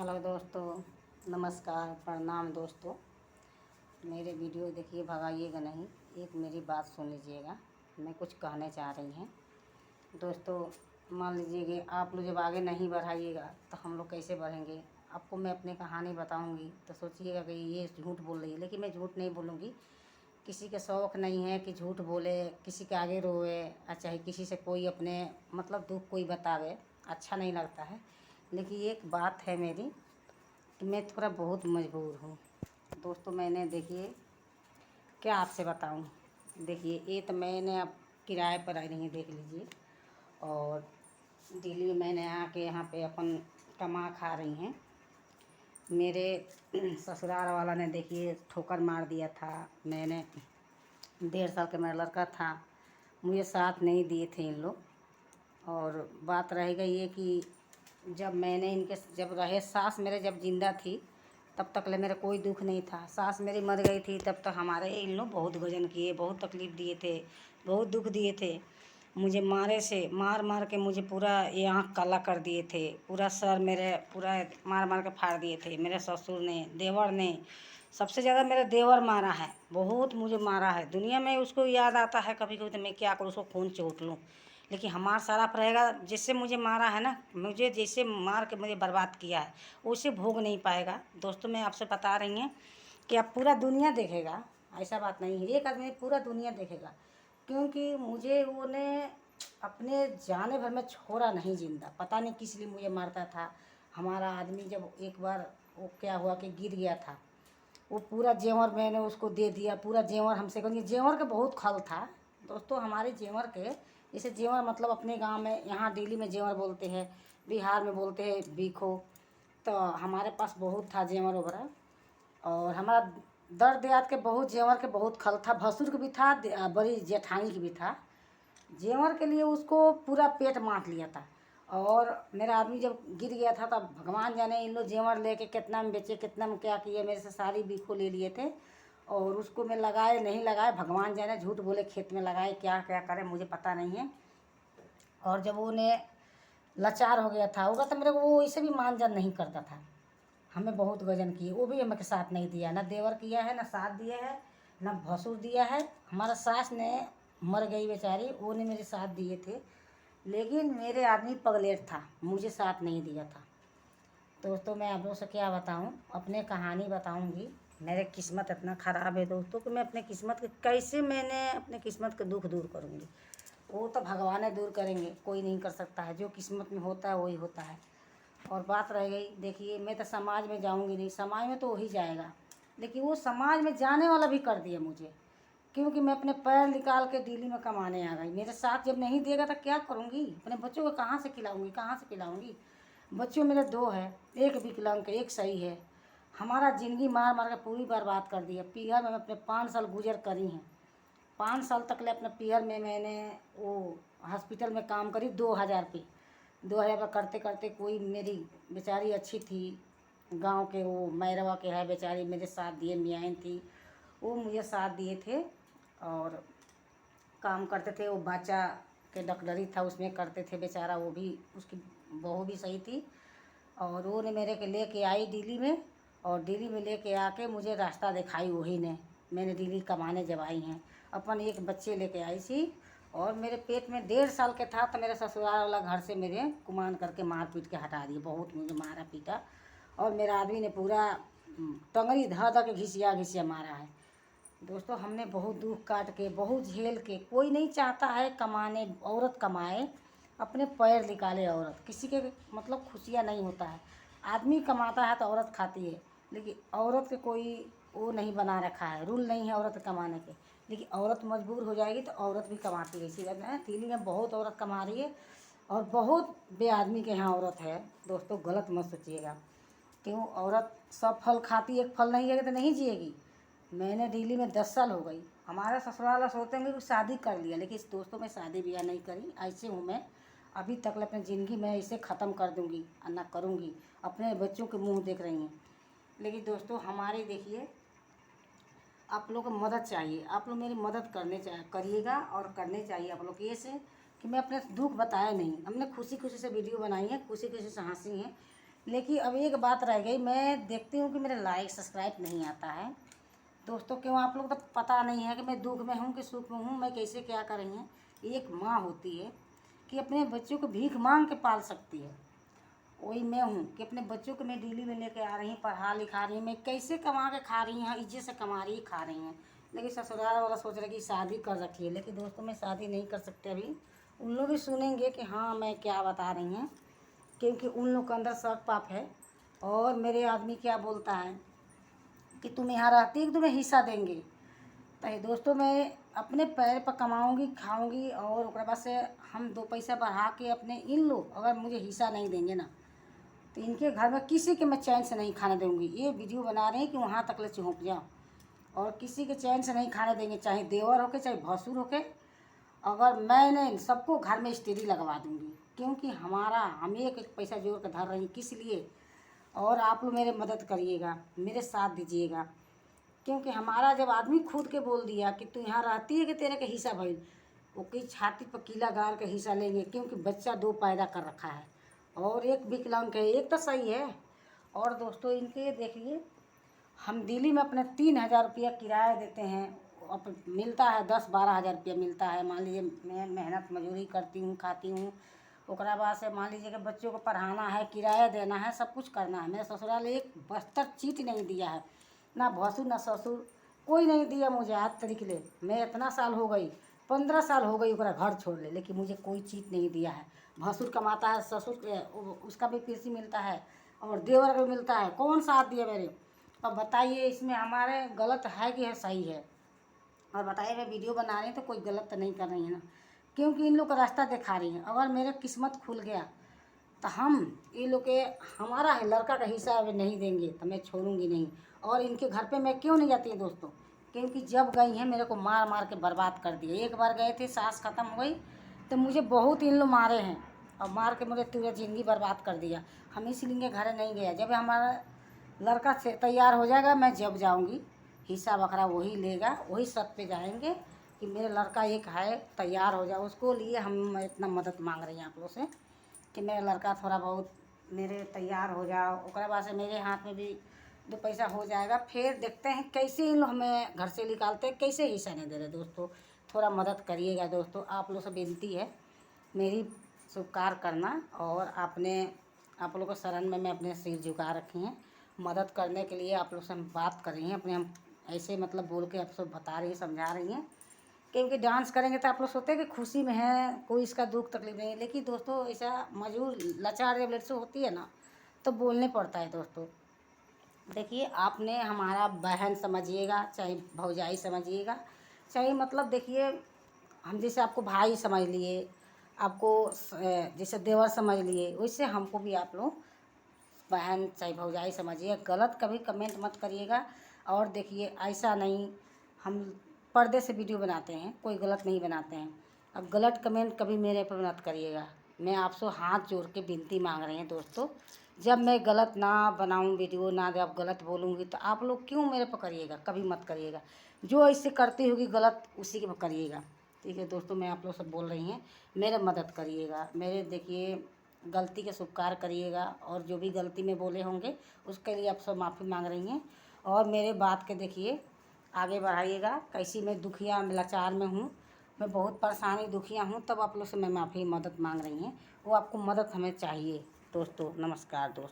Hello दोस्तों, नमस्कार, प्रणाम दोस्तों। मेरे वीडियो देखिए, भगाइएगा नहीं। एक मेरी बात सुन लीजिएगा, मैं कुछ कहने चाह रही हैं। दोस्तों, मान लीजिए कि आप लोग जब आगे नहीं बढ़ाइएगा तो हम लोग कैसे बढ़ेंगे। आपको मैं अपनी कहानी बताऊंगी तो सोचिएगा कि ये झूठ बोल रही है, लेकिन मैं झूठ नहीं बोलूँगी। किसी का शौक़ नहीं है कि झूठ बोले, किसी के आगे रोए, या चाहे किसी से कोई अपने मतलब दुख कोई बतावे, अच्छा नहीं लगता है। लेकिन एक बात है मेरी कि मैं थोड़ा बहुत मजबूर हूँ। दोस्तों, मैंने देखिए क्या आपसे बताऊँ। देखिए, ये तो मैंने अब किराए पर आई रही, देख लीजिए। और दिल्ली में मैंने आके यहाँ पे अपन कमा खा रही हैं। मेरे ससुराल वाला ने देखिए ठोकर मार दिया था। मैंने 1.5 साल का मेरा लड़का था, मुझे साथ नहीं दिए थे इन लोग। और बात रह गई ये कि जब मैंने इनके जब रहे, सास मेरे जब जिंदा थी तब तक ले मेरा कोई दुख नहीं था। सास मेरी मर गई थी तब तक हमारे इन लोग बहुत गजन किए, बहुत तकलीफ़ दिए थे, बहुत दुख दिए थे। मुझे मारे से मार मार के मुझे पूरा ये आँख काला कर दिए थे, पूरा सर मेरे पूरा मार मार के फाड़ दिए थे। मेरे ससुर ने, देवर ने, सबसे ज़्यादा मेरा देवर मारा है, बहुत मुझे मारा है। दुनिया में उसको याद आता है कभी कभी तो मैं क्या करूँ, उसको खून चोट लूँ। लेकिन हमारा सारा रहेगा, जिससे मुझे मारा है ना, मुझे जैसे मार के मुझे बर्बाद किया है उसे भोग नहीं पाएगा। दोस्तों, मैं आपसे बता रही हूँ कि अब पूरा दुनिया देखेगा, ऐसा बात नहीं है। एक आदमी पूरा दुनिया देखेगा, क्योंकि मुझे उन्हें अपने जाने भर में छोड़ा नहीं जिंदा। पता नहीं किस लिए मुझे मारता था। हमारा आदमी जब एक बार वो क्या हुआ कि गिर गया था, वो पूरा जेवर मैंने उसको दे दिया। पूरा जेवर हमसे कहेंगे, जेवर का बहुत खल था दोस्तों हमारे जेवर के। जैसे जेवर मतलब अपने गांव में, यहाँ दिल्ली में जेवर बोलते हैं, बिहार में बोलते हैं बीखो। तो हमारे पास बहुत था जेवर वगैरह। और हमारा दर्द याद के बहुत जेवर के बहुत खल था। भसुर के भी था, बड़ी जेठानी की भी था। जेवर के लिए उसको पूरा पेट मार लिया था। और मेरा आदमी जब गिर गया था तब भगवान जाने इन लोग जेवर लेके कितना में बेचे, कितना में क्या किए। मेरे से सारी बीखो ले लिए थे और उसको मैं लगाए नहीं लगाए, भगवान जाने, झूठ बोले खेत में लगाए, क्या क्या करे मुझे पता नहीं है। और जब उन्हें लाचार हो गया था होगा तो मेरे को वो इसे भी मान जान नहीं करता था। हमें बहुत गजन किए, वो भी हमें साथ नहीं दिया, ना देवर किया है, ना साथ दिया है, ना भसुर दिया है। हमारा सास ने मर गई बेचारी, वो ने मेरे साथ दिए थे। लेकिन मेरे आदमी पगलेट था, मुझे साथ नहीं दिया था। दोस्तों, मैं आप लोगों से क्या बताऊं, अपने कहानी बताऊंगी। मेरे किस्मत इतना ख़राब है दोस्तों कि मैं अपने किस्मत के कैसे मैंने अपने किस्मत के दुख दूर करूंगी। वो तो भगवान दूर करेंगे, कोई नहीं कर सकता है। जो किस्मत में होता है वही होता है। और बात रह गई, देखिए मैं तो समाज में जाऊंगी नहीं, समाज में तो वही जाएगा। लेकिन वो समाज में जाने वाला भी कर दिया मुझे, क्योंकि मैं अपने पैर निकाल के दिल्ली में कमाने आ गई। मेरे साथ जब नहीं देगा तो क्या करूँगी, अपने बच्चों को कहाँ से खिलाऊँगी, कहाँ से पिलाऊँगी। बच्चों मेरे 2 हैं, एक विकलांग एक सही है। हमारा ज़िंदगी मार मार के पूरी बर्बाद कर दी है। पीहर में मैं अपने 5 साल गुजर करी हैं। 5 साल तक ले अपने पीहर में मैंने वो हॉस्पिटल में काम करी, 2000 पे। 2000 पर करते करते कोई मेरी बेचारी अच्छी थी, गांव के वो मैरवा के है बेचारी, मेरे साथ दिए, मियाँ थी, वो मुझे साथ दिए थे। और काम करते थे, वो बच्चा के डॉक्टरी था उसमें करते थे बेचारा, वो भी उसकी बहू भी सही थी। और वो ने मेरे के लेके आई दिल्ली में। और दिल्ली में लेके आके मुझे रास्ता दिखाई वही ने। मैंने दिल्ली कमाने जब आई हैं, अपन एक बच्चे लेके आई थी। और मेरे पेट में 1.5 साल के था तो मेरे ससुराल वाला घर से मेरे कुमान करके मार पीट के हटा दिए, बहुत मुझे मारा पीटा। और मेरा आदमी ने पूरा टंगरी धा धा के घिसिया घिसिया मारा है। दोस्तों, हमने बहुत दुख काट के, बहुत झेल के, कोई नहीं चाहता है कमाने, औरत कमाए, अपने पैर निकाले औरत, किसी के मतलब खुशियाँ नहीं होता है। आदमी कमाता है तो औरत खाती है, लेकिन औरत के कोई वो नहीं बना रखा है, रूल नहीं है औरत कमाने के। लेकिन औरत मजबूर हो जाएगी तो औरत भी कमाती है। इसी वजह से दिल्ली में बहुत औरत कमा रही है और बहुत बेआदमी के यहाँ औरत है। दोस्तों, गलत मत सोचिएगा, क्यों औरत सब फल खाती, एक फल नहीं जिएगी तो नहीं जिएगी। मैंने दिल्ली में 10 साल हो गई। हमारे ससुराल वाला सोचते हैं कि शादी कर लिया, लेकिन इस दोस्तों में शादी ब्याह नहीं करी। ऐसे हूँ मैं, अभी तक अपनी ज़िंदगी में इसे ख़त्म कर दूँगी और ना करूँगी। अपने बच्चों के मुंह देख रही हैं। लेकिन दोस्तों, हमारे देखिए, आप लोग को मदद चाहिए, आप लोग मेरी मदद करिएगा और करने चाहिए आप लोग। ये से कि मैं अपने दुख बताया नहीं, हमने खुशी खुशी से वीडियो बनाई है, खुशी खुशी से हंसी हैं। लेकिन अब एक बात रह गई, मैं देखती हूँ कि मेरे लाइक सब्सक्राइब नहीं आता है दोस्तों। क्यों? आप लोग तो पता नहीं है कि मैं दुख में हूँ कि सुख में हूँ, मैं कैसे क्या कर रही हैं। एक माँ होती है कि अपने बच्चों को भीख मांग के पाल सकती है, वही मैं हूँ कि अपने बच्चों को मैं डेली में लेके आ रही हूँ, पढ़ा लिखा रही हूँ, मैं कैसे कमा के खा रही हूँ, इज्जत से कमा रही खा रही हैं। लेकिन ससुराल वाला सोच रहे कि शादी कर रखी है, लेकिन दोस्तों मैं शादी नहीं कर सकते अभी। उन लोग भी सुनेंगे कि हाँ मैं क्या बता रही हैं, क्योंकि उन लोग के अंदर शक पाप है। और मेरे आदमी क्या बोलता है कि तुम यहाँ रहती है कि तुम्हें हिस्सा देंगे। तो दोस्तों मैं अपने पैर पर कमाऊंगी, खाऊंगी, और उसके बाद से हम दो पैसा बढ़ा के अपने, इन लोग अगर मुझे हिस्सा नहीं देंगे ना, तो इनके घर में किसी के मैं चैन से नहीं खाने दूंगी। ये वीडियो बना रहे हैं कि वहाँ तक ले चौंक जाओ, और किसी के चैन से नहीं खाने देंगे, चाहे देवर होके चाहे भसुर होके। अगर मैंने सबको घर में स्टेडी लगवा दूंगी, क्योंकि हम एक पैसा जोड़ कर धर रही हैं, किस लिए। और आप लोग मेरे मदद करिएगा, मेरे साथ दीजिएगा, क्योंकि हमारा जब आदमी खुद के बोल दिया कि तू यहाँ रहती है कि तेरे का हिस्सा भाई, वो की छाती पर कीला गाड़ के हिस्सा लेंगे, क्योंकि बच्चा दो पैदा कर रखा है और एक विकलांग है, एक तो सही है। और दोस्तों इनके देखिए, हम दिल्ली में अपने 3,000 रुपया किराया देते हैं, अब मिलता है 10-12 हज़ार रुपया मिलता है। मान लीजिए मैं मेहनत मजदूरी करती हूँ, खाती हूँ, ओकरा बाद से मान लीजिए कि बच्चों को पढ़ाना है, किराया देना है, सब कुछ करना है। मेरे ससुराल एक बस्तर चीट नहीं दिया है, ना भसुर ना ससुर, कोई नहीं दिया मुझे आज तरीके ले। मैं इतना साल हो गई, 15 साल हो गई ओकरा घर छोड़ ले, लेकिन मुझे कोई चीट नहीं दिया है। भसुर कमाता है, ससुर उसका भी कृषि मिलता है, और देवर को मिलता है, कौन साथ दिया मेरे। अब बताइए इसमें हमारे गलत है कि है सही है। और बताइए मैं वीडियो बना रही हूँ तो कोई गलत तो नहीं कर रही है ना, क्योंकि इन लोग का रास्ता दिखा रही हैं। अगर मेरे किस्मत खुल गया तो हम ये लोग के, हमारा है लड़का का हिस्सा अगर नहीं देंगे तो मैं छोड़ूंगी नहीं। और इनके घर पे मैं क्यों नहीं जाती है दोस्तों, क्योंकि जब गई हैं मेरे को मार मार के बर्बाद कर दिया। एक बार गए थे, सांस ख़त्म हो गई तो मुझे बहुत इन लोग मारे हैं, और मार के मुझे पूरा ज़िंदगी बर्बाद कर दिया। हम इसलिए घर नहीं गया। जब हमारा लड़का से तैयार हो जाएगा, मैं जब जाऊँगी, हिस्सा बकरा वही लेगा, वही सब पे जाएंगे कि मेरा लड़का एक है, तैयार हो जाए। उसको लिए हम इतना मदद मांग रही हैं आप लोग से कि मेरा लड़का थोड़ा बहुत मेरे तैयार हो जाओ, उसके बाद से मेरे हाथ में भी दो पैसा हो जाएगा। फिर देखते हैं कैसे इन लोग हमें घर से निकालते हैं, कैसे हिस्सा नहीं दे रहे। दोस्तों थोड़ा मदद करिएगा दोस्तों, आप लोग से विनती है मेरी, स्वीकार करना। और आप लोग को शरण में मैं अपने सिर झुका रखी हैं, मदद करने के लिए आप लोग से हम बात कर रही हैं अपने, हम ऐसे मतलब बोल के आप सब बता रही हैं, समझा रही हैं। क्योंकि डांस करेंगे तो आप लोग सोचते हैं कि खुशी में है, कोई इसका दुख तकलीफ नहीं है, लेकिन दोस्तों ऐसा मजबूर लाचार जब लड़की होती है ना, तो बोलने पड़ता है दोस्तों। देखिए आपने हमारा बहन समझिएगा, चाहे भौजाई समझिएगा, चाहे मतलब देखिए हम जैसे आपको भाई समझ लिए, आपको जैसे देवर समझ लिए, वैसे हमको भी आप लोग बहन चाहे भौजाई समझिए। गलत कभी कमेंट मत करिएगा। और देखिए ऐसा नहीं, हम पर्दे से वीडियो बनाते हैं, कोई गलत नहीं बनाते हैं। अब गलत कमेंट कभी मेरे पर मत करिएगा। मैं आपसे हाथ जोड़ के विनती मांग रही हैं दोस्तों, जब मैं गलत ना बनाऊं वीडियो, ना जब गलत बोलूँगी, तो आप लोग क्यों मेरे पर करिएगा, कभी मत करिएगा। जो ऐसे करती होगी गलत, उसी के पर करिएगा। ठीक है दोस्तों, मैं आप लोग सब बोल रही हैं, मेरे मदद करिएगा, मेरे देखिए गलती के स्वीकार करिएगा। और जो भी गलती में बोले होंगे उसके लिए आप सब माफ़ी मांग रही हैं। और मेरे बात के देखिए आगे बढ़ाइएगा। कैसी मैं दुखिया लाचार में हूँ, मैं बहुत परेशानी दुखिया हूँ, तब आप लोग से मैं माफ़ी मदद मांग रही हैं। वो आपको मदद हमें चाहिए दोस्तों। नमस्कार दोस्तों।